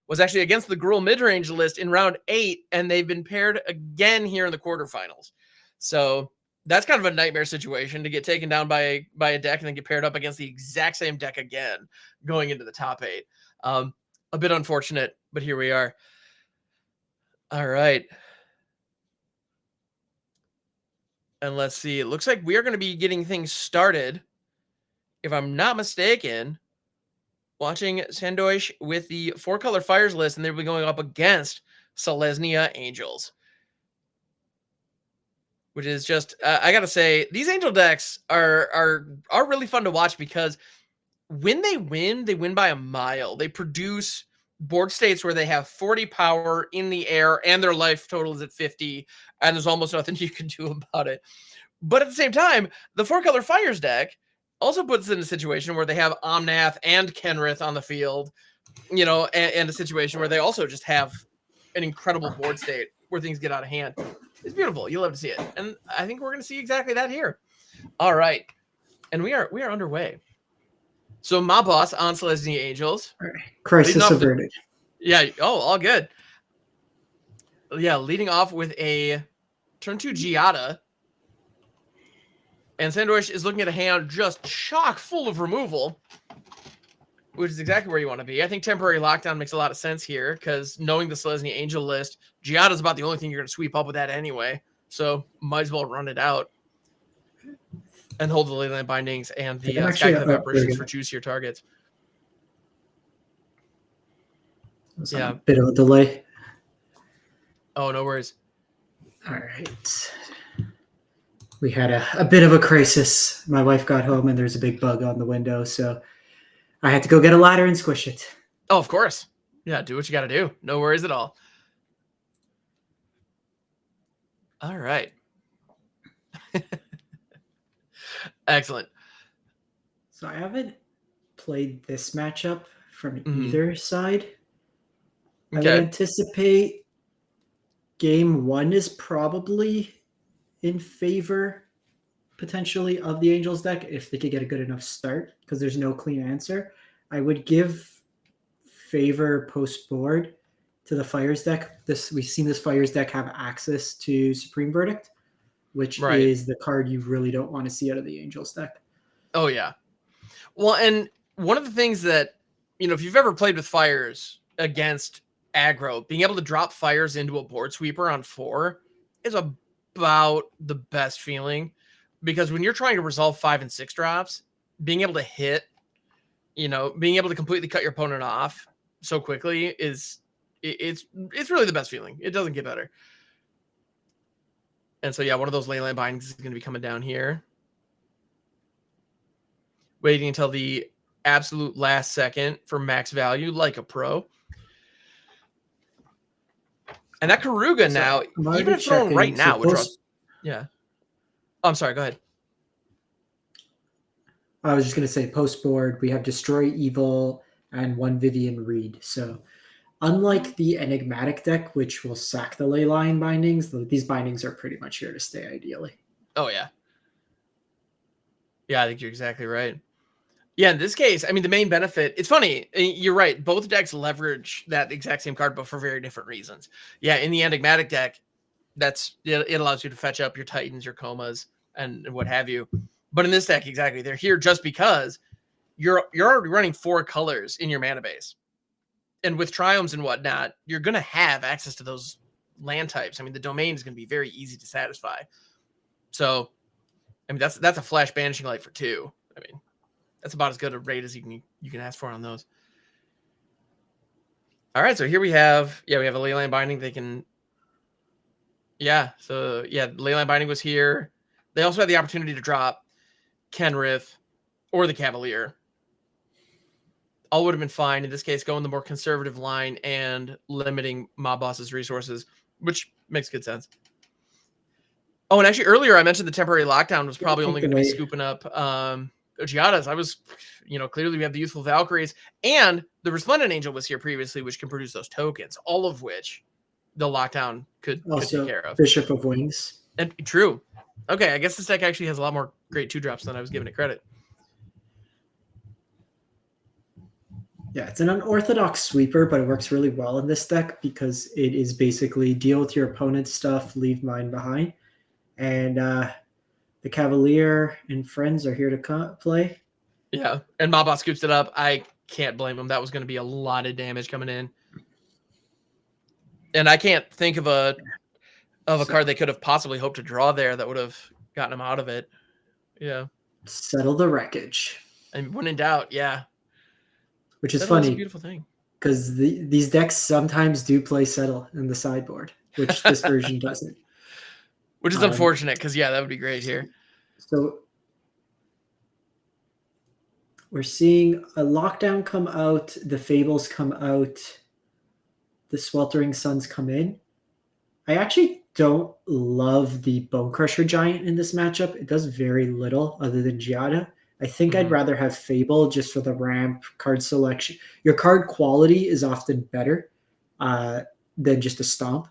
was actually against the Gruel mid-range list in round 8, and they've been paired again here in the quarterfinals. So that's kind of a nightmare situation to get taken down by a deck and then get paired up against the exact same deck again going into the top 8. A bit unfortunate, but here we are. All right. And let's see. It looks like we are going to be getting things started, if I'm not mistaken, watching Sandoish with the 4-color Fires list, and they'll be going up against Selesnya Angels. Which is just, I got to say, these Angel decks are really fun to watch because when they win by a mile. They produce board states where they have 40 power in the air and their life total is at 50, and there's almost nothing you can do about it. But at the same time, the 4-color Fires deck also puts it in a situation where they have Omnath and Kenrith on the field, and a situation where they also just have an incredible board state where things get out of hand. It's beautiful. You love to see it. And I think we're going to see exactly that here. All right. And we are underway. So my boss on Selesnya Angels. All right. Crisis averted. Yeah. Oh, all good. Yeah. Leading off with a turn 2 Giada. And Sandoish is looking at a hand just chock full of removal, which is exactly where you want to be. I think temporary lockdown makes a lot of sense here because knowing the Selesnya Angel list, Giada's about the only thing you're going to sweep up with that anyway. So might as well run it out and hold the Leyline Bindings and the Skyclave Apparitions for juicier targets. Yeah, a bit of a delay. Oh, no worries. All right. We had a bit of a crisis. My wife got home and there's a big bug on the window, so I had to go get a ladder and squish it. Oh, of course. Yeah, do what you got to do. No worries at all. All right. Excellent. So I haven't played this matchup from either side. Okay. I would anticipate game 1 is probably in favor potentially of the Angels deck if they could get a good enough start because there's no clean answer. I would give favor post board to the Fires deck. We've seen this Fires deck have access to Supreme Verdict, which is the card you really don't want to see out of the Angels deck. Oh yeah. Well, and one of the things that, if you've ever played with Fires against aggro, being able to drop Fires into a board sweeper on 4 is about the best feeling, because when you're trying to resolve 5 and 6 drops, being able to hit, being able to completely cut your opponent off so quickly it's really the best feeling. It doesn't get better. And so yeah, one of those Leyline Bindings is going to be coming down here, waiting until the absolute last second for max value like a pro. And that Karuga now, even if thrown right now, would draw. Yeah. Oh, I'm sorry. Go ahead. I was just going to say post board, we have Destroy Evil and 1 Vivian Reed. So unlike the Enigmatic deck, which will sack the Leyline Bindings, these bindings are pretty much here to stay ideally. Oh, yeah. Yeah, I think you're exactly right. Yeah, in this case, I mean, the main benefit, it's funny, you're right, both decks leverage that exact same card, but for very different reasons. Yeah, in the Enigmatic deck, it allows you to fetch up your Titans, your Comas, and what have you. But in this deck, exactly, they're here just because you're already running 4 colors in your mana base. And with Triomes and whatnot, you're going to have access to those land types. I mean, the domain is going to be very easy to satisfy. So, I mean, that's a Flash Banishing Light for 2. I mean, that's about as good a rate as you can ask for on those. All right, so here we have a Leyline Binding. They can, Leyline Binding was here. They also had the opportunity to drop Kenrith or the Cavalier. All would have been fine. In this case, going the more conservative line and limiting Mob Boss's resources, which makes good sense. Oh, and actually earlier I mentioned the temporary lockdown was probably only going to be scooping up Giada's. I was, clearly we have the Youthful Valkyries, and the Resplendent Angel was here previously, which can produce those tokens, all of which the lockdown could take care of. Bishop of Wings. And true. Okay, I guess this deck actually has a lot more great 2-drops than I was giving it credit. Yeah, it's an unorthodox sweeper, but it works really well in this deck because it is basically deal with your opponent's stuff, leave mine behind. And the Cavalier and friends are here to play. Yeah, and Maba scoops it up. I can't blame him. That was going to be a lot of damage coming in. And I can't think of a card they could have possibly hoped to draw there that would have gotten him out of it. Yeah. Settle the wreckage. And when in doubt, yeah. Which is Settle funny. is a beautiful thing. Because these decks sometimes do play Settle in the sideboard, which this version doesn't. Which is unfortunate, because, yeah, that would be great here. So we're seeing a Lockdown come out, the Fables come out, the Sweltering Suns come in. I actually don't love the Bone Crusher Giant in this matchup. It does very little other than Giada. I think I'd rather have Fable just for the ramp, card selection. Your card quality is often better than just a stomp.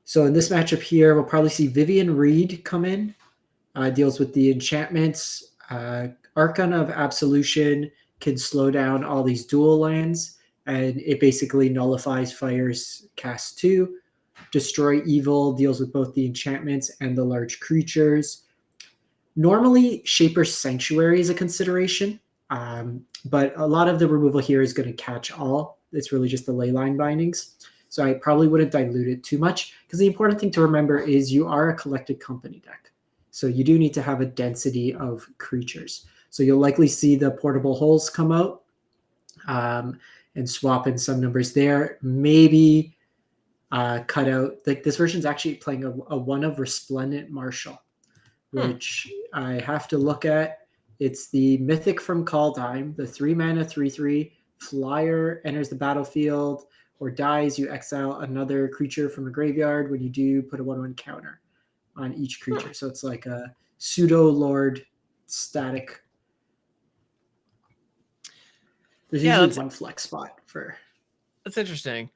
So in this matchup here, we'll probably see Vivian Reed come in. Deals with the enchantments. Archon of Absolution can slow down all these dual lands, and it basically nullifies Fire's cast 2. Destroy Evil deals with both the enchantments and the large creatures. Normally, Shaper's Sanctuary is a consideration, but a lot of the removal here is going to catch all. It's really just the Leyline bindings. So I probably wouldn't dilute it too much, because the important thing to remember is you are a collected company deck. So you do need to have a density of creatures. So you'll likely see the Portable Holes come out and swap in some numbers there. Maybe cut out, like this version's actually playing a one of Resplendent Marshal, which I have to look at. It's the Mythic from Kaldheim, the 3 mana 3/3 flyer, enters the battlefield or dies, you exile another creature from a graveyard. When you do, put a 1/1 counter on each creature. So it's like a pseudo Lord static. There's usually one flex spot for. That's interesting.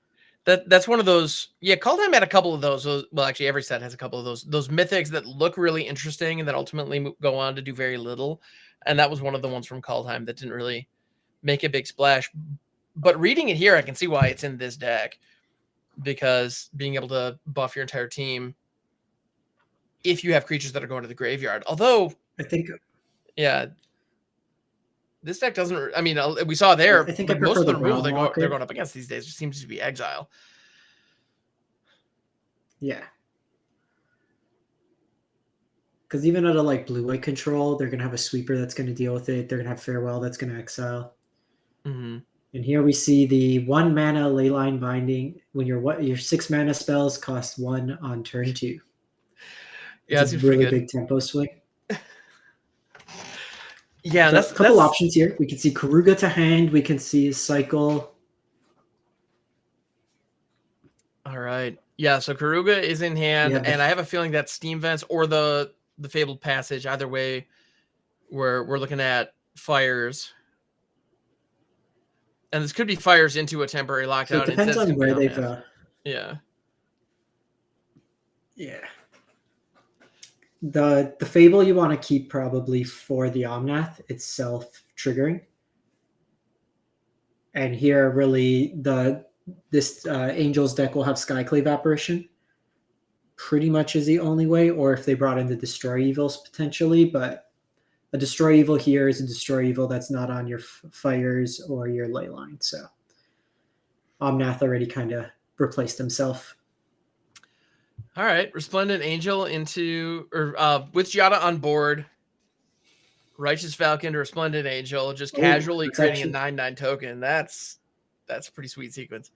That's one of those. Yeah, Kaldheim had a couple of those. Well, actually, every set has a couple of those mythics that look really interesting and that ultimately go on to do very little. And that was one of the ones from Kaldheim that didn't really make a big splash. But reading it here, I can see why it's in this deck, because being able to buff your entire team if you have creatures that are going to the graveyard. Although I think, yeah, this deck doesn't. I mean, we saw there. I think like most of the removal they're going up against these days just seems to be exile. Yeah. Because even out of like blue-white control, they're going to have a sweeper that's going to deal with it. They're going to have Farewell that's going to exile. And here we see the 1 mana Leyline Binding. When your 6 mana spells cost 1 on turn 2. Yeah, it's a really big tempo swing. Yeah, so that's a couple options here. We can see Karuga to hand. We can see Cycle. All right. Yeah, so Karuga is in hand, and I have a feeling that Steam Vents or the Fabled Passage, either way, we're looking at fires. And this could be fires into a temporary lockdown. So it depends on where they've. Yeah. Yeah. The Fable you want to keep probably for the Omnath itself triggering. And here really this Angels deck will have Skyclave Apparition. Pretty much is the only way, or if they brought in the Destroy Evils potentially, but a Destroy Evil here is a Destroy Evil that's not on your fires or your Leyline. So Omnath already kind of replaced himself. All right, Resplendent Angel into with Giada on board. Righteous Falcon to Resplendent Angel, just casually creating a 9/9 token. That's a pretty sweet sequence.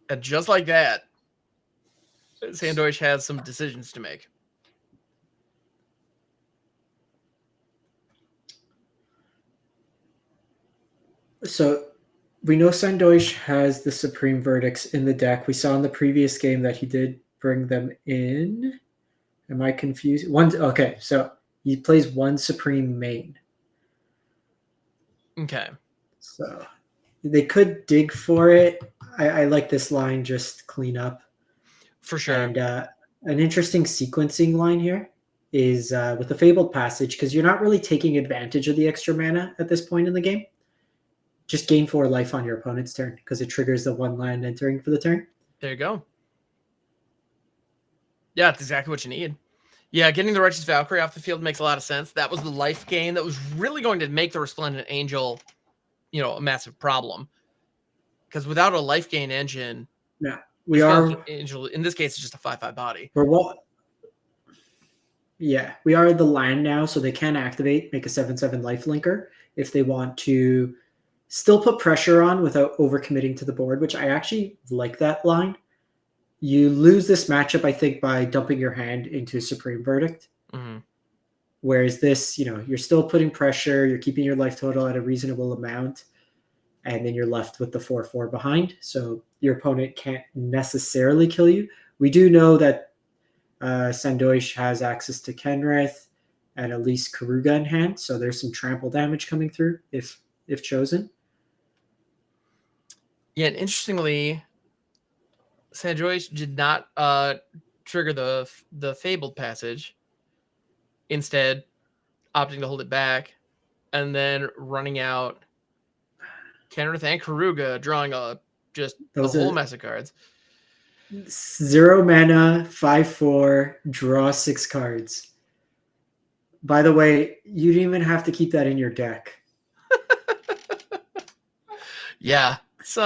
And just like that, Sandoich has some decisions to make. So we know Sandoich has the Supreme Verdicts in the deck. We saw in the previous game that he did bring them in. Am I confused? Okay, so he plays 1 Supreme main. Okay. So they could dig for it. I like this line, just clean up. For sure. And an interesting sequencing line here is with the Fabled Passage, because you're not really taking advantage of the extra mana at this point in the game. Just gain 4 life on your opponent's turn because it triggers the 1 land entering for the turn. There you go. Yeah, it's exactly what you need. Yeah, getting the Righteous Valkyrie off the field makes a lot of sense. That was the life gain that was really going to make the Resplendent Angel, a massive problem. Because without a life gain engine, we are Angel. In this case, it's just a 5/5 body. We are the land now, so they can activate, make a 7/7 life linker if they want to still put pressure on without overcommitting to the board, which I actually like that line. You lose this matchup, I think, by dumping your hand into Supreme Verdict. Mm-hmm. Whereas this, you're still putting pressure, you're keeping your life total at a reasonable amount, and then you're left with the 4/4 behind. So your opponent can't necessarily kill you. We do know that Sandoish has access to Kenrith and at least Karuga in hand, so there's some trample damage coming through if chosen. Yeah, and interestingly, Sandoish did not trigger the Fabled Passage, instead opting to hold it back, and then running out Kenrith and Karuga, drawing a whole mess of cards. 0 mana, 5/4, draw 6 cards. By the way, you didn't even have to keep that in your deck. Yeah, it's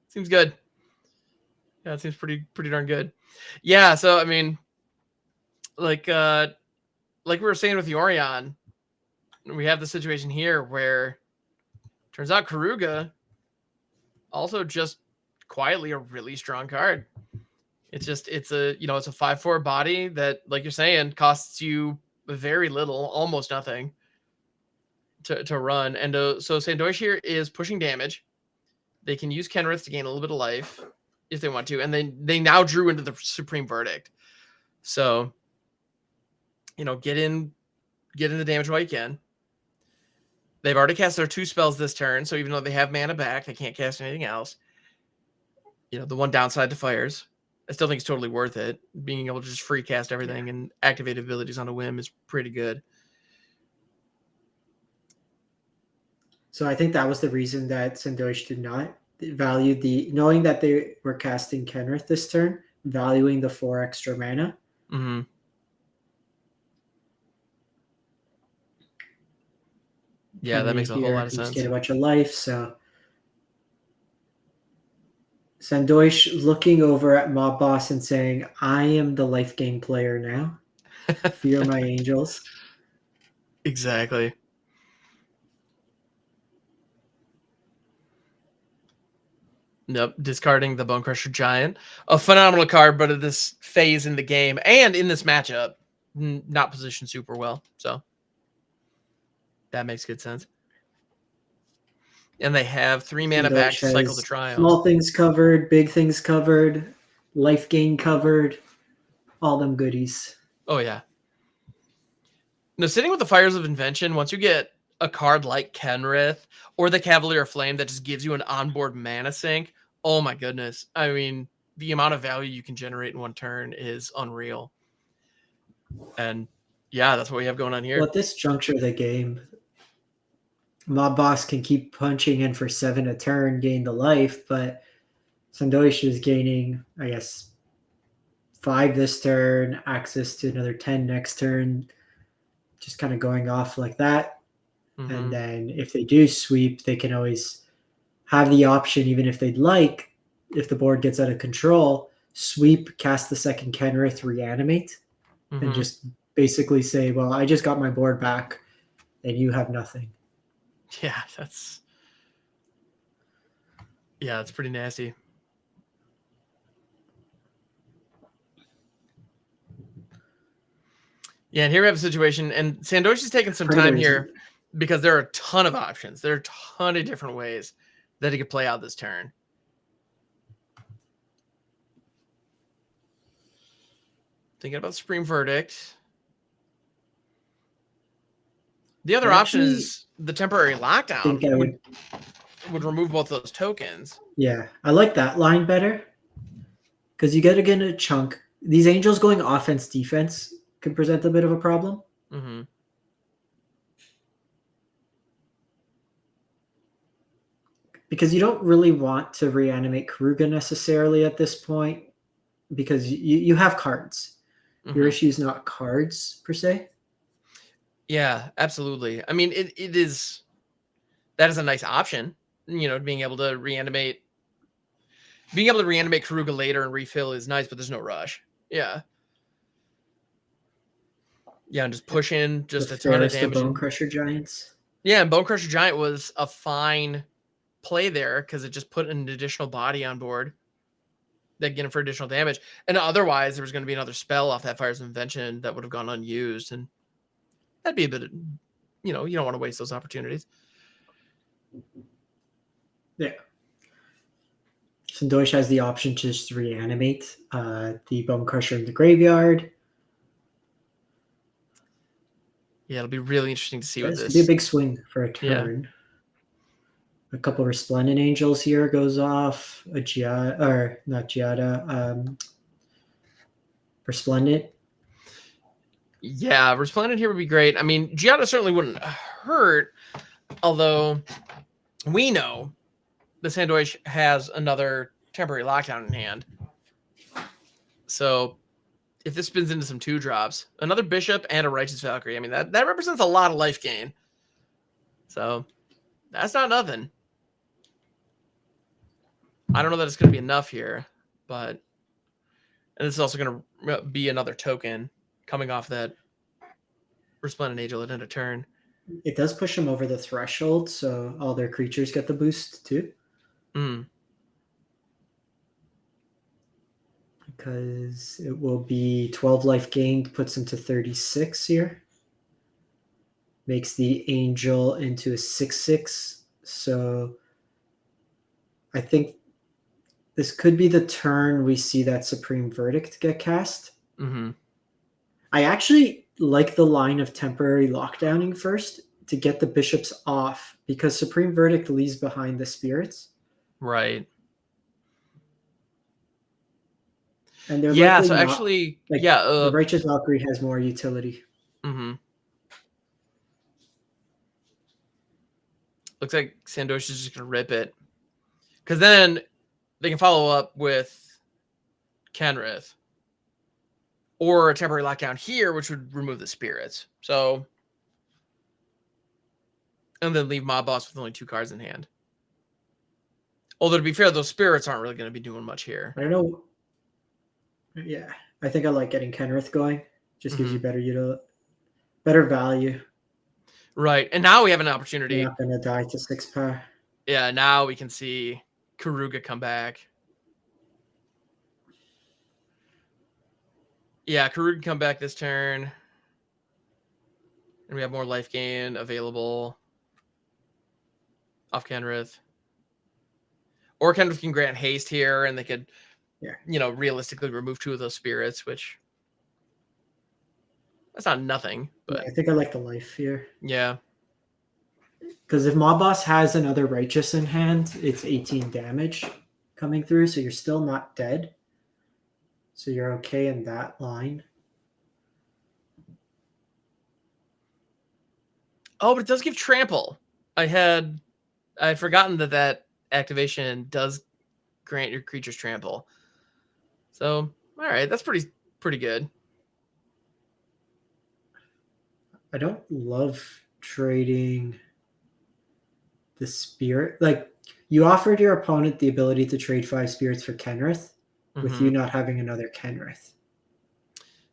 seems good. Yeah, it seems pretty darn good. Yeah, so I mean, like we were saying with Yorion, we have the situation here where turns out Karuga also just quietly a really strong card. It's a it's a 5/4 body that, like you're saying, costs you very little, almost nothing to run. And so Sandoish here is pushing damage. They can use Kenrith to gain a little bit of life if they want to, and then they now drew into the Supreme Verdict. So, get in the damage while you can. They've already cast their 2 spells this turn, so even though they have mana back, they can't cast anything else. The one downside to fires, I still think it's totally worth it. Being able to just free cast everything and activate abilities on a whim is pretty good. So I think that was the reason that Sandoish did not value knowing that they were casting Kenrith this turn, valuing the 4 extra mana. Mm-hmm. Yeah, that makes a whole lot of sense. Get a bunch of life, so Sandoish looking over at Mob Boss and saying, I am the life game player now. Fear my angels. Exactly. Nope, discarding the Bone Crusher Giant. A phenomenal card, but at this phase in the game and in this matchup, not positioned super well. So that makes good sense. And they have 3 mana back to cycle the Triumph. Small things covered, big things covered, life gain covered, all them goodies. Oh, yeah. Now, sitting with the Fires of Invention, once you get a card like Kenrith or the Cavalier of Flame that just gives you an onboard mana sink, oh my goodness. I mean, the amount of value you can generate in one turn is unreal. And yeah, that's what we have going on here. Well, at this juncture of the game, Mob Boss can keep punching in for 7 a turn, gain the life, but Sandoish is gaining, I guess, 5 this turn, access to another 10 next turn, just kind of going off like that. Mm-hmm. And then if they do sweep, they can always have the option, even if they'd like, if the board gets out of control, sweep, cast the second Kenrith, reanimate, and just basically say, well, I just got my board back and you have nothing. Yeah, that's pretty nasty. Yeah, and here we have a situation, and Sandoish is taking some time here because there are a ton of options. There are a ton of different ways that he could play out this turn. Thinking about Supreme Verdict. The other option is the temporary lockdown would remove both those tokens. Yeah, I like that line better because you got to get a chunk. These angels going offense defense could present a bit of a problem. Mm-hmm. Because you don't really want to reanimate Karuga necessarily at this point, because you have cards. Mm-hmm. Your issue is not cards per se. Yeah, absolutely. I mean, that is a nice option, being able to reanimate. Being able to reanimate Karuga later and refill is nice, but there's no rush. Yeah. Yeah, and just push in just a ton of Fairest of damage. Bone Crusher Giants. Yeah, and Bone Crusher Giant was a fine play there because it just put an additional body on board that get him for additional damage. And otherwise, there was going to be another spell off that Fire's Invention that would have gone unused, and that'd be a bit of, you don't want to waste those opportunities. Yeah. Sandosh has the option to just reanimate the Bone Crusher in the graveyard. Yeah, it'll be really interesting to see what this. It'll be a big swing for a turn. Yeah. A couple of Resplendent Angels here goes off. A Giada, or not Giada, Resplendent. Yeah, Resplendent here would be great. I mean, Giada certainly wouldn't hurt, although we know the Sandosh has another temporary lockdown in hand. So if this spins into some 2-drops, another Bishop and a Righteous Valkyrie, I mean, that represents a lot of life gain. So that's not nothing. I don't know that it's going to be enough here, but... And this is also going to be another token coming off that Resplendent Angel at end of turn. It does push them over the threshold, so all their creatures get the boost too. Because it will be 12 life gained, puts them to 36 here. Makes the Angel into a 6/6. So I think this could be the turn we see that Supreme Verdict get cast. Mm-hmm. I actually like the line of temporary lockdowning first to get the bishops off, because Supreme Verdict leaves behind the spirits. Right. And they're so not, actually, the Righteous Valkyrie has more utility. Mm-hmm. Looks like Sandosh is just going to rip it. Because then they can follow up with Kenrith. Or a temporary lockdown here, which would remove the spirits. So... And then leave Mob Boss with only 2 cards in hand. Although, to be fair, those spirits aren't really going to be doing much here. I don't know. Yeah, I think I like getting Kenrith going. Just gives you better value. Right, and now we have an opportunity. You're not going to die to 6 power. Yeah, now we can see Karuga come back. Yeah, Karuga come back this turn. And we have more life gain available off Kenrith. Or Kenrith can grant haste here, and they could, realistically remove 2 of those spirits, which... That's not nothing, but... I think I like the life here. Yeah. Because if Mob Boss has another Righteous in hand, it's 18 damage coming through, so you're still not dead. So you're okay in that line. Oh, but it does give Trample. I had forgotten that activation does grant your creatures Trample. So, all right, that's pretty good. I don't love trading the spirit. Like, you offered your opponent the ability to trade 5 spirits for Kenrith, with you not having another Kenrith.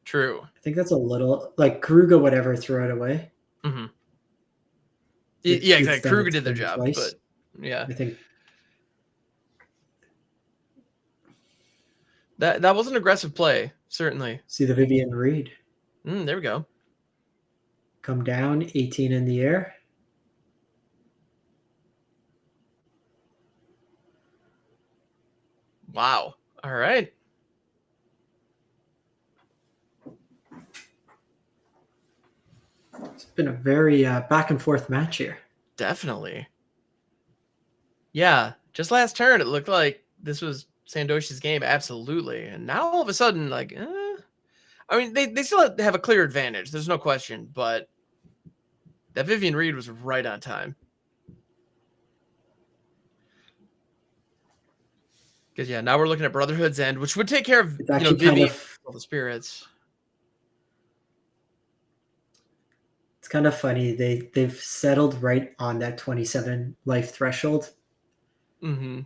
True. I think that's a little... Like, Karuga, whatever, throw it away. Mm-hmm. Yeah, exactly. Karuga did their job, but yeah. I think... That was an aggressive play, certainly. See the Vivian Reed. There we go. Come down, 18 in the air. Wow. All right. It's been a very back and forth match here. Definitely. Yeah. Just last turn, it looked like this was Sandosh's game. Absolutely. And now all of a sudden, like, all I mean, they still have a clear advantage. There's no question, but that Vivian Reed was right on time. Because yeah, now we're looking at Brotherhood's End, which would take care of It's actually Vivian, all the spirits. It's kind of funny. They've settled right on that 27 life threshold. Mm-hmm.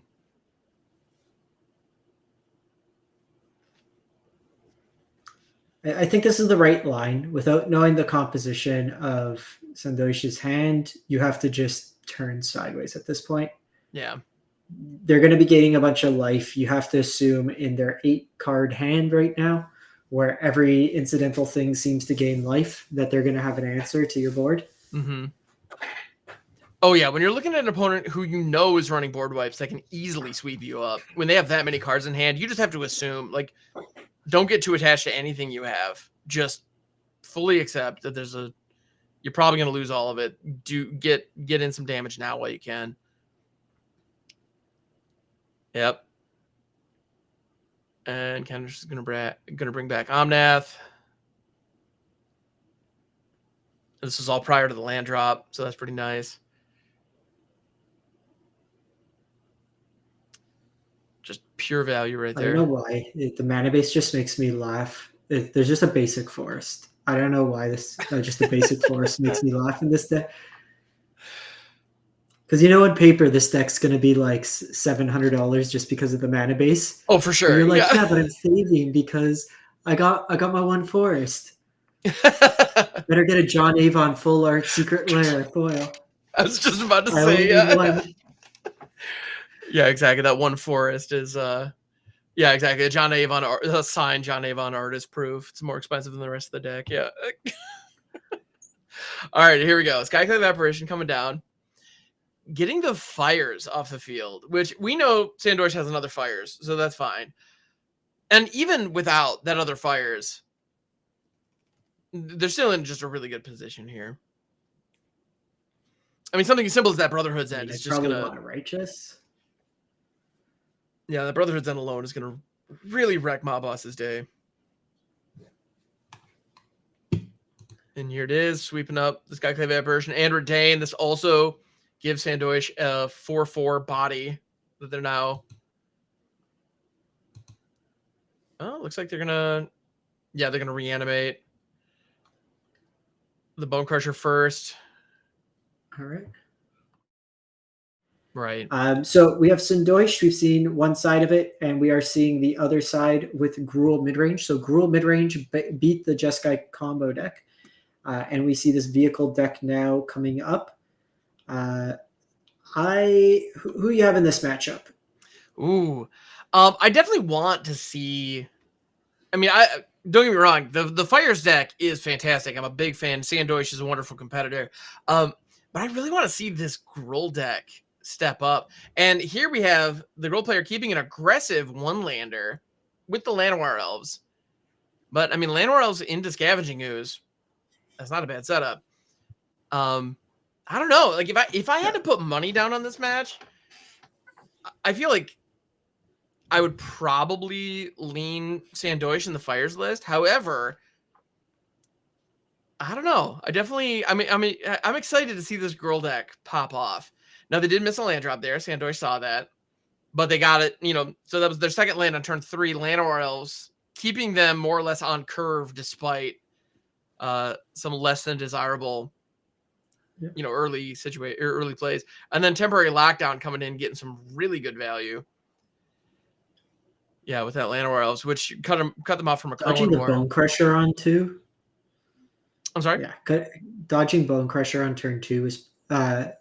I think this is the right line. Without knowing the composition of Sandosh's hand, you have to just turn sideways at this point. Yeah. They're going to be gaining a bunch of life. You have to assume in their 8-card hand right now, where every incidental thing seems to gain life, that they're going to have an answer to your board. Mm-hmm. Oh, yeah. When you're looking at an opponent who is running board wipes that can easily sweep you up, when they have that many cards in hand, you just have to assume, like, don't get too attached to anything you have. Just fully accept that you're probably going to lose all of it. Do get in some damage now while you can. Yep. And Kendra's going to bring back Omnath. This is all prior to the land drop, so that's pretty nice. Just pure value right there. I don't know why. The mana base just makes me laugh. There's just a basic forest. I don't know why just a basic forest makes me laugh in this deck. Because on paper, this deck's going to be like $700 just because of the mana base. Oh, for sure. And you're like, yeah, but I'm saving because I got my one forest. Better get a John Avon full art secret lair foil. I was just about to say, yeah. Yeah, exactly. That one forest is, yeah, exactly. A John Avon a signed John Avon art is proof. It's more expensive than the rest of the deck. Yeah. All right, here we go. Skyclave Apparition coming down. Getting the fires off the field, which we know Sandosh has another fires, so that's fine. And even without that other fires, they're still in just a really good position here. I mean, something as simple as that Brotherhood's End is just gonna Righteous. Yeah, the Brotherhood's End alone is gonna really wreck Mob Boss's day. And here it is, sweeping up the Skyclave Apparition and Retain. This also gives Sandosh a 4/4 body that they're now. Oh, looks like they're gonna reanimate the Bone Crusher first. All right. Right. So we have Sandosh. We've seen one side of it, and we are seeing the other side with Gruel midrange. So Gruel midrange beat the Jeskai combo deck, and we see this vehicle deck now coming up. Who you have in this matchup? Ooh, I definitely want to see. I mean, don't get me wrong. The Fires deck is fantastic. I'm a big fan. Sandosh is a wonderful competitor. But I really want to see this Gruel deck step up. And here we have the Gruel player keeping an aggressive one-lander with the Llanowar Elves. But I mean, Llanowar Elves into Scavenging Ooze. That's not a bad setup. I don't know. Like if I had to put money down on this match, I feel like I would probably lean Sandosh in the Fires list. However, I don't know. I'm excited to see this Gruel deck pop off. Now they did miss a land drop there. Sandosh saw that, but they got it. So that was their second land on turn 3. Llanowar Elves, keeping them more or less on curve despite some less than desirable, early plays, and then Temporary Lockdown coming in, getting some really good value. Yeah, with that Llanowar Elves, which cut them off from a Dodging the Bone Crusher on 2. I'm sorry. Yeah, dodging Bone Crusher on turn 2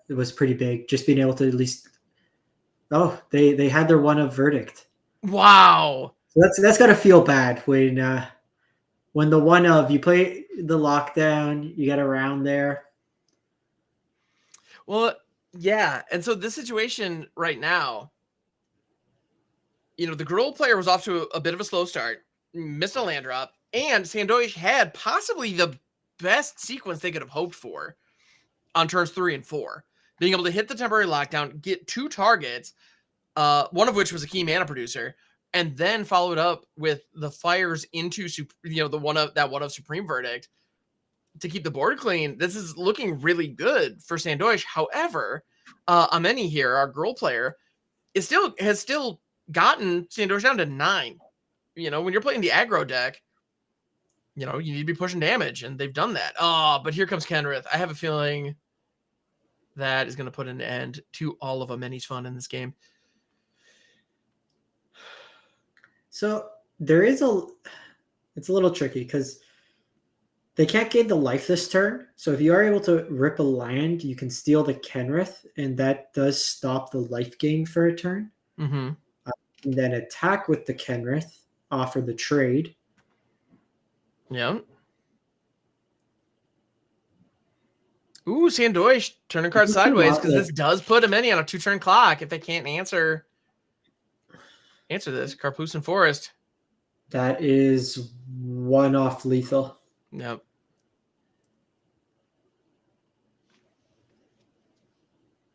was pretty big. Just being able to at least. Oh, they had their one of Verdict. Wow. So that's got to feel bad when the one of you play the Lockdown, you get around there. Well, yeah, and so this situation right now, the Gruel player was off to a bit of a slow start, missed a land drop, and Sandosh had possibly the best sequence they could have hoped for on turns 3 and 4. Being able to hit the Temporary Lockdown, get 2 targets, one of which was a key mana producer, and then followed up with the fires into the one of Supreme Verdict to keep the board clean. This is looking really good for Sandoish. However, Ameni here, our Gruel player, has still gotten Sandoish down to 9. When you're playing the aggro deck, you need to be pushing damage, and they've done that. But here comes Kenrith. I have a feeling that is going to put an end to all of Ameni's fun in this game. So it's a little tricky because they can't gain the life this turn. So if you are able to rip a land, you can steal the Kenrith, and that does stop the life gain for a turn. Mm-hmm. And then attack with the Kenrith, offer the trade. Yeah. Ooh, Sandoish turning card sideways because this does put Ameni on a 2-turn clock if they can't answer this. Karpus and Forest. That is 1 off lethal. Yep.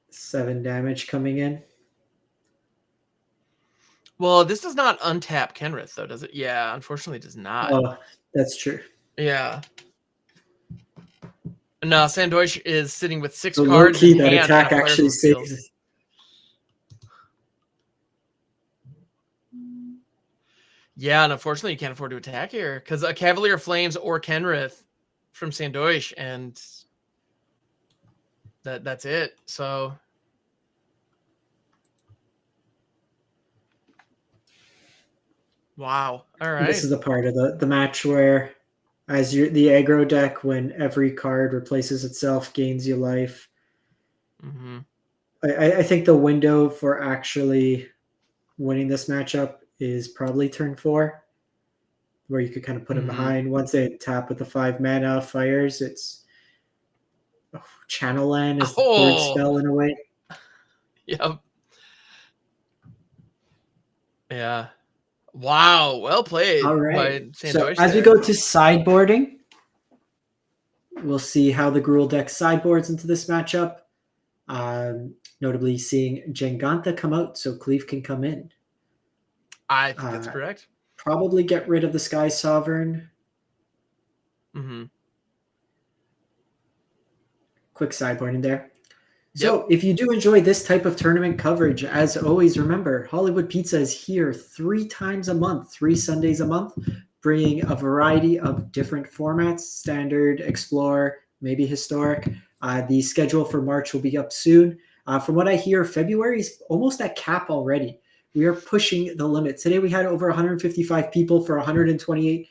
Seven damage coming in. Well, this does not untap Kenrith, though, does it? Yeah, unfortunately, it does not. Oh, that's true. Yeah. No, Sandoish is sitting with 6 cards. Low key, that attack actually saves it. Yeah, and unfortunately, you can't afford to attack here because a Cavalier Flames or Kenrith from Sandoish, and that's it. So, wow. All right. This is the part of the match where, as the aggro deck, when every card replaces itself, gains you life. Mm-hmm. I think the window for actually winning this matchup is probably turn 4, where you could kind of put them behind. Once they tap with the 5 mana fires, it's Channel Land is the third spell in a way. Yep. Yeah. Wow. Well played. All right. So as we go to sideboarding, we'll see how the Gruel deck sideboards into this matchup. Notably seeing Jengantha come out so Cleave can come in. I think that's correct. Probably get rid of the Sky Sovereign. Mm-hmm. Quick sideboarding there. So if you do enjoy this type of tournament coverage, as always, remember, Hollywood Pizza is here 3 times a month, 3 Sundays a month, bringing a variety of different formats, standard, explore, maybe historic. The schedule for March will be up soon. From what I hear, February is almost at cap already. We are pushing the limit. Today we had over 155 people for a 128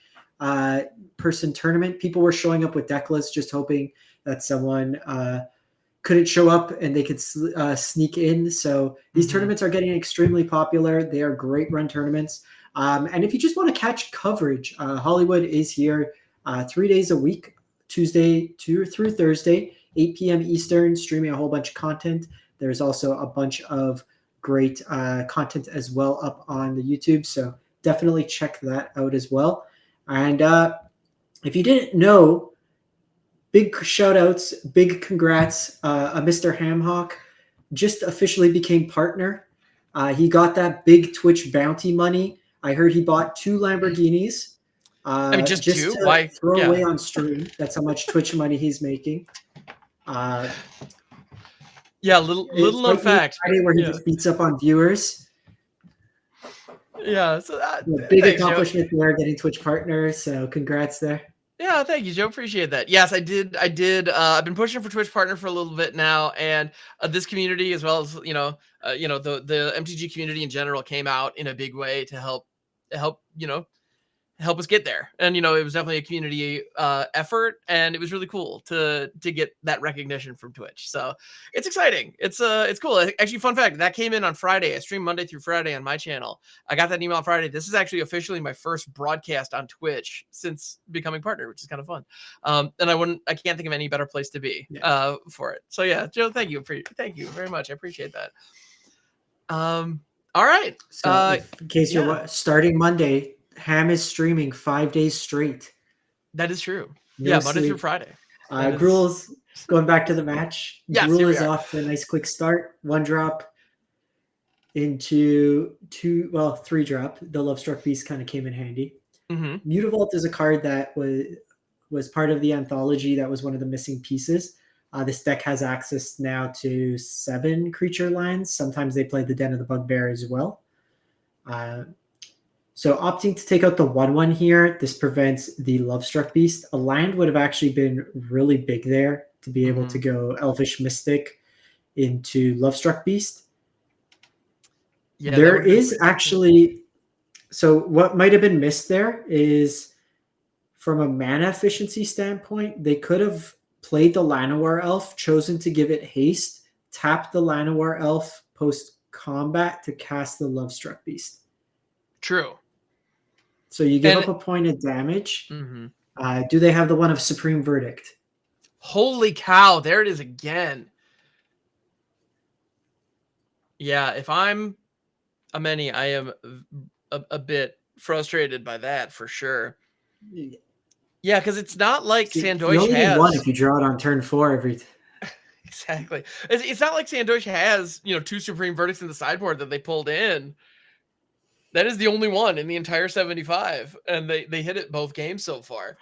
person tournament. People were showing up with deck lists, just hoping that someone couldn't show up and they could sneak in. So these tournaments are getting extremely popular. They are great run tournaments. And if you just want to catch coverage, Hollywood is here 3 days a week, Tuesday through Thursday, 8 p.m. Eastern, streaming a whole bunch of content. There's also a bunch of great content as well up on the YouTube. So definitely check that out as well. And if you didn't know, big shout outs, big congrats. Mr. Hamhawk just officially became partner. He got that big Twitch bounty money. I heard he bought 2 Lamborghinis. Just 2? To Why? Throw away on stream. That's how much Twitch money he's making. Little known fact. Friday where he just beats up on viewers. Yeah, so big accomplishment there, getting Twitch partner. So congrats there. Yeah, thank you, Joe. Appreciate that. Yes, I did. I've been pushing for Twitch partner for a little bit now, and this community, as well as the MTG community in general, came out in a big way to help us get there. And it was definitely a community effort, and it was really cool to get that recognition from Twitch. So it's exciting. It's cool. Actually, fun fact, that came in on Friday. I stream Monday through Friday on my channel. I got that email on Friday. This is actually officially my first broadcast on Twitch since becoming partner, which is kind of fun. And I can't think of any better place to be for it. So yeah, Joe, thank you very much. I appreciate that. All right. So in case you're starting Monday, Ham is streaming 5 days straight. That is true. Monday through Friday. Gruel's going back to the match. Yes, Gruel is off to a nice quick start. 1 drop. into 3-drop. The Lovestruck Beast kind of came in handy. Mutavault is a card that was part of the anthology that was one of the missing pieces. This deck has access now to 7 creature lines. Sometimes they play the Den of the Bugbear as well. So opting to take out the 1/1 here, this prevents the Lovestruck Beast. A land would have actually been really big there to be able to go Elvish Mystic into Lovestruck Beast. Yeah, there is actually... So what might have been missed there is, from a mana efficiency standpoint, they could have played the Llanowar Elf, chosen to give it haste, tapped the Llanowar Elf post-combat to cast the Lovestruck Beast. True. So you give up a point of damage. Do they have the one of Supreme Verdict? Holy cow, there it is again. Yeah, if I'm a many, I am a bit frustrated by that for sure. Yeah, because it's not like Sandoish you only has... need one if you draw it on turn 4 every... Exactly. It's not like Sandoish has, 2 Supreme Verdicts in the sideboard that they pulled in. That is the only one in the entire 75, and they hit it both games so far.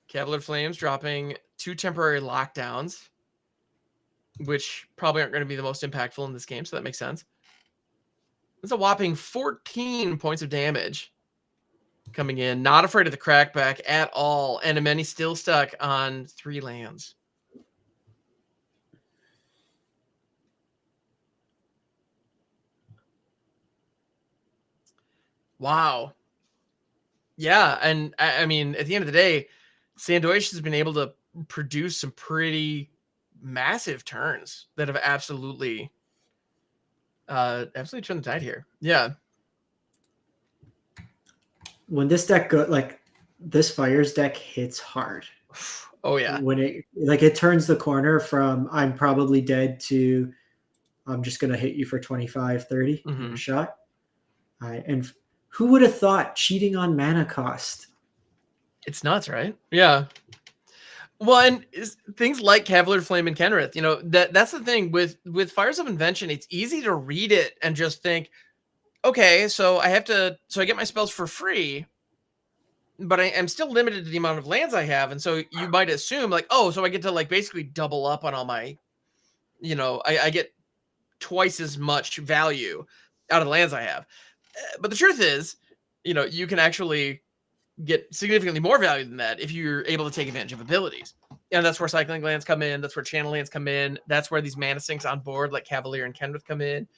Cavalier Flames dropping 2 temporary lockdowns, which probably aren't going to be the most impactful in this game, so that makes sense. It's a whopping 14 points of damage coming in. Not afraid of the crackback at all, and Ameni still stuck on 3 lands. Wow. Yeah, and I mean, at the end of the day, Sandoish has been able to produce some pretty massive turns that have absolutely turned the tide here. Yeah. When this deck this Fires deck hits hard. Oh yeah. When it turns the corner from I'm probably dead to I'm just going to hit you for 25, 30 in a shot. And who would have thought cheating on mana cost? It's nuts, right? Yeah. Well, and things like Cavalier Flame and Kenrith, that's the thing with Fires of Invention. It's easy to read it and just think, okay, so I get my spells for free, but I am still limited to the amount of lands I have. And so you might assume like, oh, so I get to basically double up on all my, I get twice as much value out of the lands I have. But the truth is, you can actually get significantly more value than that if you're able to take advantage of abilities. And that's where cycling lands come in. That's where channel lands come in. That's where these mana sinks on board like Cavalier and Kenrith come in.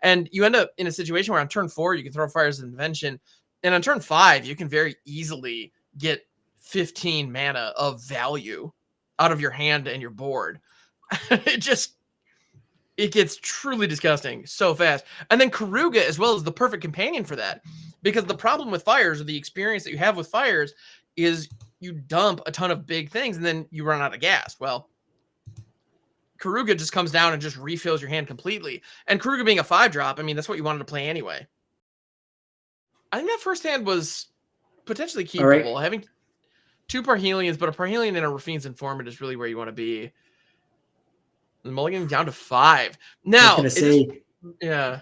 And you end up in a situation where on turn 4, you can throw Fires of Invention. And on turn 5, you can very easily get 15 mana of value out of your hand and your board. It gets truly disgusting so fast. And then Karuga as well is the perfect companion for that. Because the problem with Fires, or the experience that you have with Fires, is you dump a ton of big things and then you run out of gas. Well, Karuga just comes down and just refills your hand completely. And Karuga being a 5-drop, I mean, that's what you wanted to play anyway. I think that first hand was potentially keepable. Right. Having 2 Parhelions, but a Parhelion and a Rafine's Informant is really where you want to be. The mulligan down to 5. Now, yeah.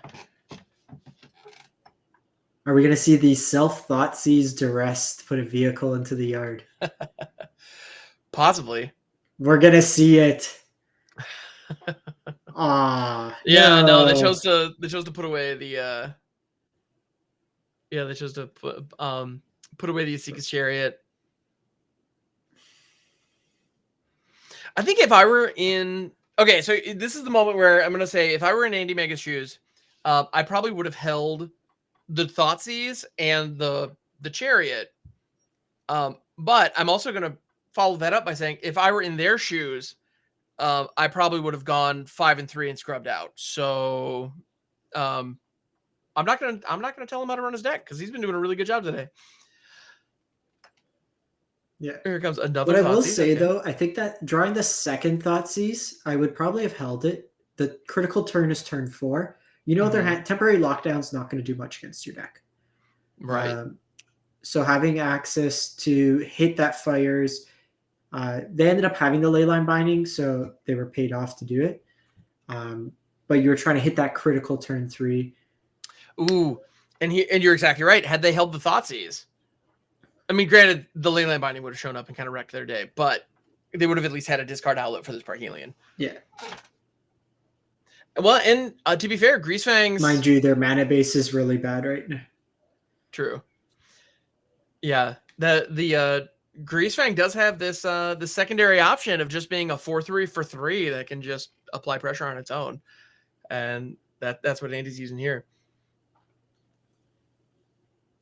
Are we going to see the self-Thoughtseize Duress to put a vehicle into the yard? Possibly. We're going to see it. Yeah, no, they chose to put away the they chose to put away the Asika's Chariot. I think if I were in... Okay, so this is the moment where I'm going to say, if I were in Andy Mega's shoes, I probably would have held the Thoughtseize and the Chariot. But I'm also going to follow that up by saying, if I were in their shoes, I probably would have gone 5 and 3 and scrubbed out. So I'm not gonna tell him how to run his deck because he's been doing a really good job today. Yeah. Here comes another. What I will say though, I think that drawing the second Thoughtseize, I would probably have held it. The critical turn is turn 4. Their temporary lockdown's not going to do much against your deck. Right. So having access to hit that Fires, they ended up having the Leyline Binding, so they were paid off to do it. But you're trying to hit that critical turn 3. Ooh, and you're exactly right. Had they held the Thoughtseize, I mean, granted, the Leyline Binding would have shown up and kind of wrecked their day, but they would have at least had a discard outlet for this Parhelion. Yeah. Well, and to be fair, Greasefang's... Mind you, their mana base is really bad right now. True. Yeah, the Greasefang does have this the secondary option of just being a 4/3 for 3 that can just apply pressure on its own, and that's what Andy's using here.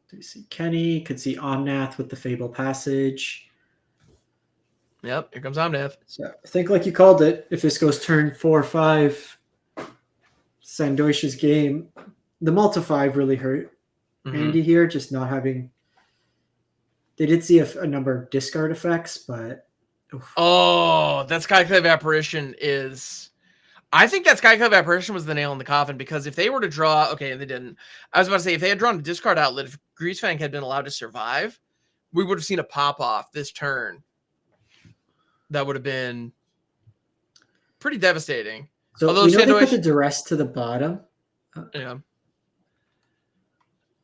Do you see Kenny? Could see Omnath with the Fable Passage. Yep, here comes Omnath. So I think, like you called it, if this goes turn 4/5, Sandoish's game, the multi-5 really hurt Andy here, just not having. They did see a number of discard effects, but. Oof. Oh, that Skyclave Apparition is. I think that Skyclave Apparition was the nail in the coffin, because if they were to draw, okay, they didn't. I was about to say, if they had drawn a discard outlet, if Greasefang had been allowed to survive, we would have seen a pop off this turn. That would have been pretty devastating. So although we know they put the duress to the bottom. Yeah.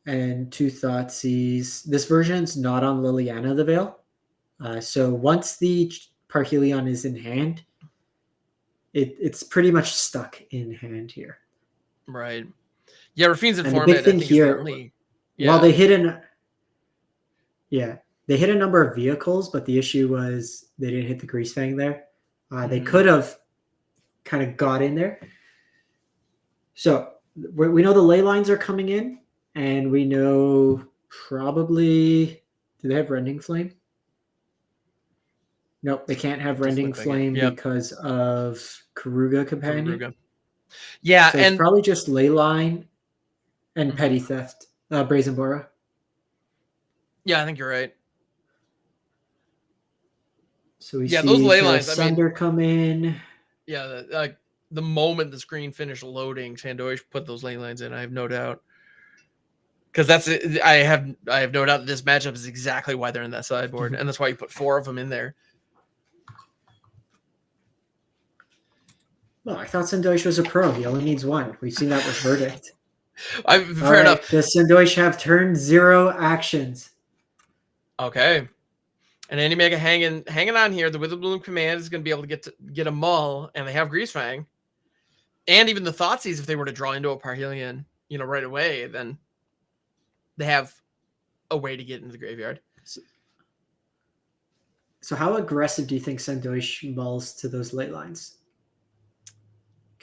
And 2 Thoughtseize. This version's not on Liliana the Veil. So once the Parhelion is in hand, it's pretty much stuck in hand here. Right. Yeah, Rafine's in and format. the big thing here, while they hit they hit a number of vehicles, but the issue was they didn't hit the Greasefang there. They could have kind of got in there. So we know the ley lines are coming in, and we know probably, do they have Rending Flame? Nope, they can't have Rending Flame because of Karuga Companion. Karuga. Yeah, so it's probably just Leyline and Petty Theft, Brazen Bora. Yeah, I think you're right. So we see those Leylines Sunder come in. Yeah, like the moment the screen finished loading, Sandoish put those Leylines in. I have no doubt, because I have no doubt that this matchup is exactly why they're in that sideboard, and that's why you put 4 of them in there. Well, I thought Sandoish was a pro. He only needs 1. We've seen that with Verdict. Fair enough. Does Sandoish have turn 0 actions? Okay. And Andy Mega hanging on here. The Witherbloom command is going to be able to get a Mull, and they have Greasefang. And even the Thoughtseize, if they were to draw into a Parhelion, right away, then they have a way to get into the graveyard. So how aggressive do you think Sandoish mulls to those ley lines?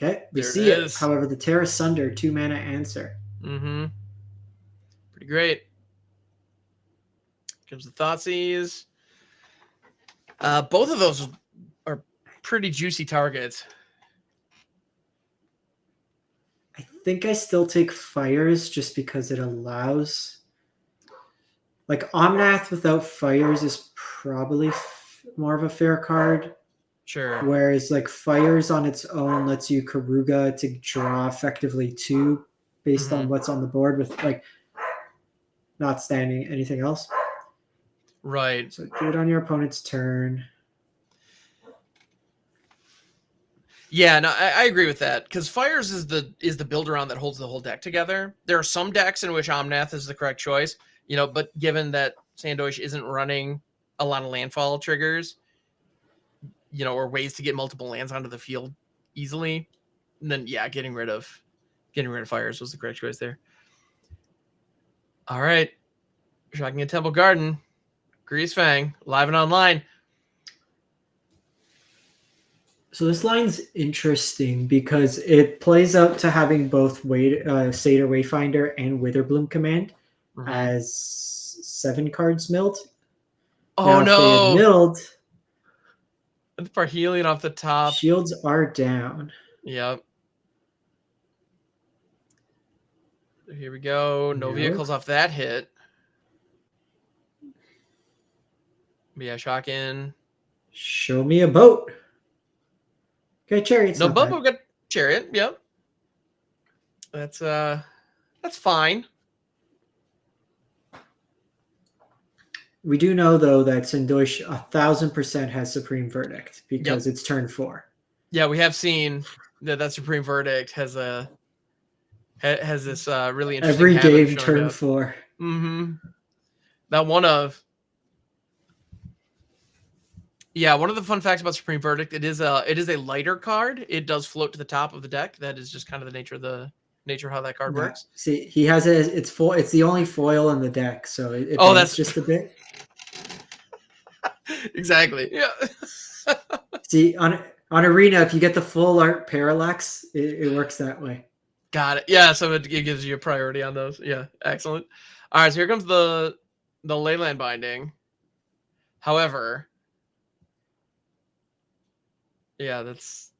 Okay, we see it. However, the Terra Sunder 2 mana answer. Pretty great. Comes the Thoughtseize. Both of those are pretty juicy targets. I think I still take Fires just because it allows. Like Omnath without Fires is probably more of a fair card. Sure. Whereas like Fires on its own lets you Karuga to draw effectively 2 based on what's on the board with like not standing anything else. Right. So do it on your opponent's turn. Yeah, no, I agree with that, because Fires is the build around that holds the whole deck together. There are some decks in which Omnath is the correct choice, but given that Sandoish isn't running a lot of landfall triggers, or ways to get multiple lands onto the field easily, then yeah, getting rid of Fires was the correct choice there. All right, Shocking at Temple Garden, Greasefang live and online. So this line's interesting because it plays out to having both Satyr Wayfinder and Witherbloom command as 7 cards milled. Oh, now, no! If they had milled, the Parhelion off the top. Shields are down. Yep. Here we go. No vehicles off that hit. But yeah, Shocking. Show me a boat. Okay, Chariot's no boat. We got Chariot. Yep. That's fine. We do know though that Sandoish 1000% has Supreme Verdict because it's turn 4. Yeah, we have seen that Supreme Verdict has this really interesting Every habit of game showing turn up. 4. That one of one of the fun facts about Supreme Verdict, it is a lighter card. It does float to the top of the deck. That is just kind of the nature of how that card works. See, he has it's full. It's the only foil in the deck, so it That's bends just a bit. Exactly. Yeah. See, on Arena, if you get the full art parallax, it works that way. Got it. Yeah, so it gives you a priority on those. Yeah, excellent. All right, so here comes the Leyland Binding. However, yeah, that's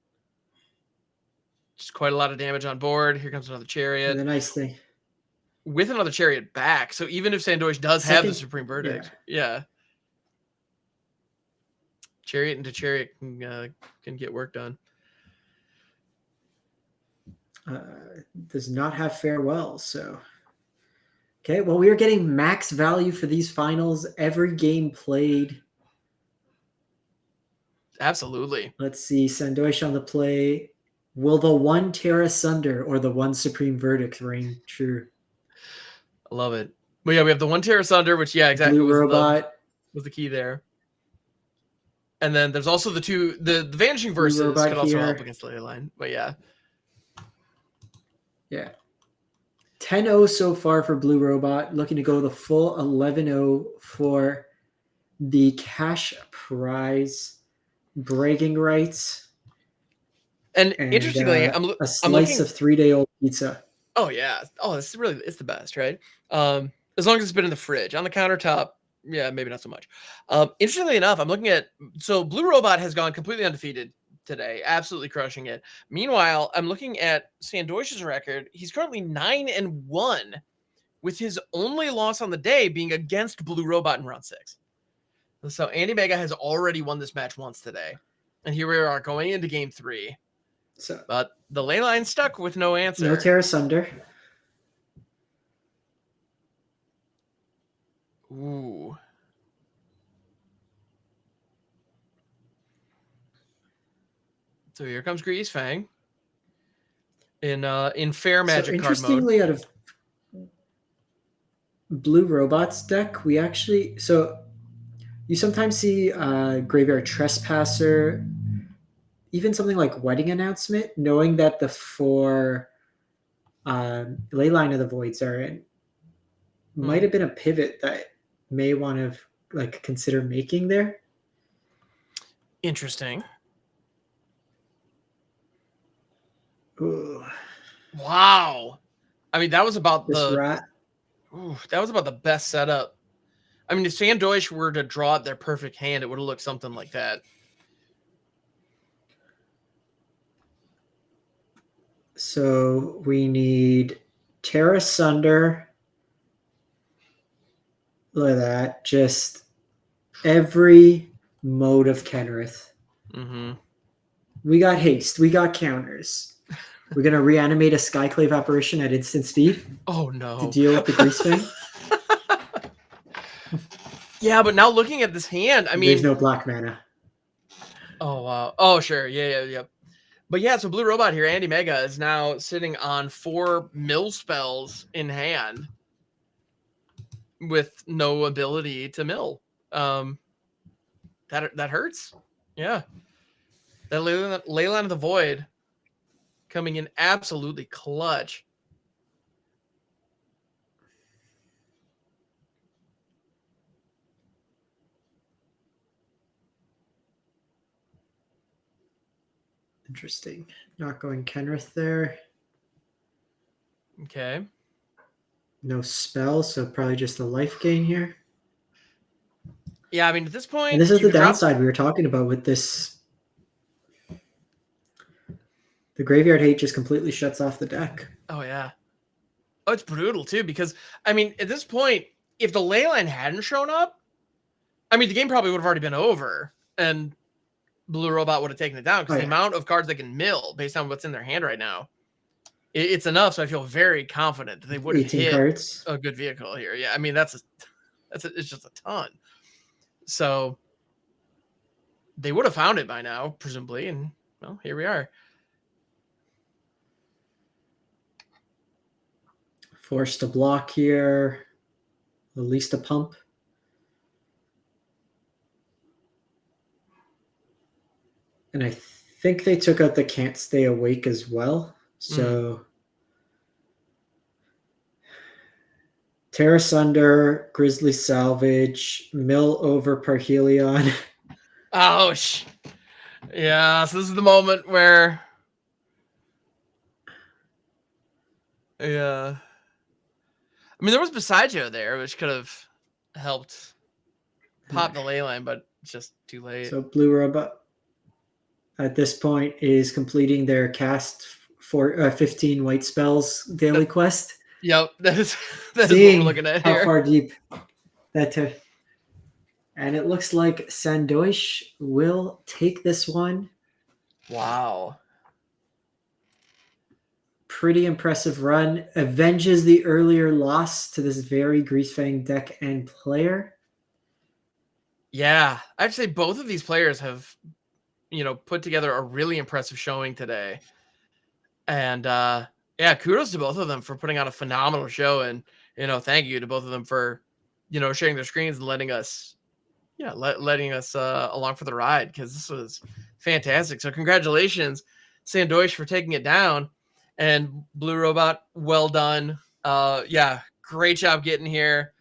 just quite a lot of damage on board. Here comes another Chariot. And the nice thing. With another Chariot back, so even if Sandoish does have the Supreme Verdict, Chariot into Chariot can get work done. Does not have Farewell, so... Okay, well, we are getting max value for these finals. Every game played. Absolutely. Let's see, Sandoish on the play. Will the one Terra Sunder or the one Supreme Verdict ring true? I love it. But yeah, we have the one Terra Sunder, which exactly Blue Robot was the key there. And then there's also the Vanishing Verses could also help against the Leyline. But yeah. Yeah. 10-0 so far for Blue Robot. Looking to go the full 11-0 for the cash prize bragging rights. And interestingly, a slice of 3-day-old pizza. Oh yeah. Oh, it's the best, right? As long as it's been in the fridge. On the countertop, yeah, maybe not so much. Interestingly enough, I'm looking at Blue Robot has gone completely undefeated today, absolutely crushing it. Meanwhile, I'm looking at Sandoish's record. He's currently 9-1, with his only loss on the day being against Blue Robot in round 6. So Andy Mega has already won this match once today, and here we are going into game 3. But the Leyline stuck with no answer. No Terra Sunder. Ooh. So here comes Greasefang in fair Magic card mode. Interestingly, out of Blue Robot's deck, we actually you sometimes see Graveyard Trespasser, even something like Wedding Announcement, knowing that the 4 Leyline of the Voids are in. Might have been a pivot that may want to consider making there. Interesting. Ooh. Wow. I mean, that was about that was about the best setup. I mean, if Sandoish were to draw their perfect hand, it would have looked something like that. So we need Terra Sunder. Look at that. Just every mode of Kenrith. We got haste. We got counters. We're going to reanimate a Skyclave apparition at instant speed. Oh, no. To deal with the Greasefang. Yeah, but now looking at this hand, I mean... There's no black mana. Oh, wow. Oh, sure. Yeah. But yeah, so Blue Robot here, Andy Mega, is now sitting on 4 mill spells in hand with no ability to mill. That hurts. Yeah. That Leyline of the Void coming in absolutely clutch. Interesting. Not going Kenrith there. Okay. No spell, so probably just a life gain here. Yeah, I mean, at this point... And this is the downside we were talking about with this. The Graveyard Hate just completely shuts off the deck. Oh, yeah. Oh, it's brutal, too, because, I mean, at this point, if the Leyline hadn't shown up, I mean, the game probably would have already been over, and Blue Robot would have taken it down, because the amount of cards they can mill based on what's in their hand right now, it's enough, so I feel very confident that they would have hit cards. A good vehicle here. Yeah, I mean, it's just a ton. So they would have found it by now, presumably, and well, here we are. Forced a block here. At least a pump. And I think they took out the can't stay awake as well. So Terra Sunder, Grizzly Salvage, Mill over Parhelion. Ouch. Yeah, so this is the moment where yeah. I mean, there was Beside there, which could have helped pop the ley line, but it's just too late. So Blue Robot at this point is completing their cast for 15 white spells daily quest. Yep, that is what Seeing we're looking at how here. far deep that and it looks like Sandoish will take this one. Wow. Pretty impressive run. Avenges the earlier loss to this very Greasefang deck and player. Yeah, I'd say both of these players have, put together a really impressive showing today. And yeah, kudos to both of them for putting on a phenomenal show. And, thank you to both of them for, sharing their screens and letting us along for the ride, because this was fantastic. So congratulations, Sandoish, for taking it down, and Blue Robot, well done. Yeah, great job getting here.